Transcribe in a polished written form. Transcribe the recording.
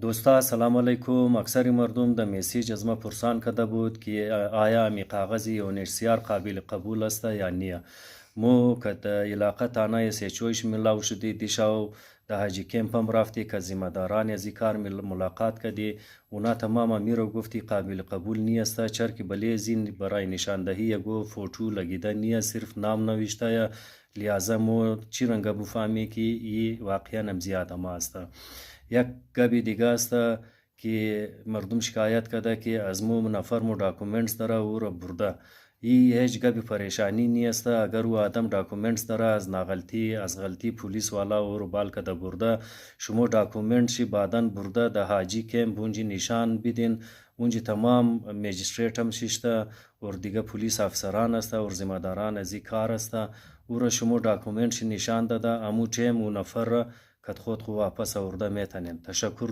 دوستا سلام علیکم. اکثر مردم د میسیج از ما پرسان کرده بود که آیا می کاغذ UNHCR قابل قبول است یا نه. مو که د علاقه تانه سیچویش ملاو شدی دیشاو د حاجی کمپ هم رفتی که زیمداران از کار ملاقات کردی. اونا تماما میرو گفتی قابل قبول نیست، چرا که بلیزین برای نشاندهی یگو فوتو لگیده نیه، صرف نام نوشته یا لحاظه مو چی رنگه بفهمی که ای واقعا هم زیاده ما است. یک گبی دیگه است که مردم شکایت کرده که از مو نفر مو داکومنتس داره او را برده. ای هیچ گبی پریشانی نیست، اگر او آدم داکومنتس داره از غلطی پلیس والا او رو بال کده برده، شما داکومنتشی بعدن برده ده حاجی کمپ اونجی نشان بدین، اونجی تمام مجستریت هم ششته اور دیگه پلیس افسران است اور زمداران از کار است، او را شما داکومنتشی نشان داده امو تیم او نفر را کت خود خو واپس آورده میتونین. تشکر.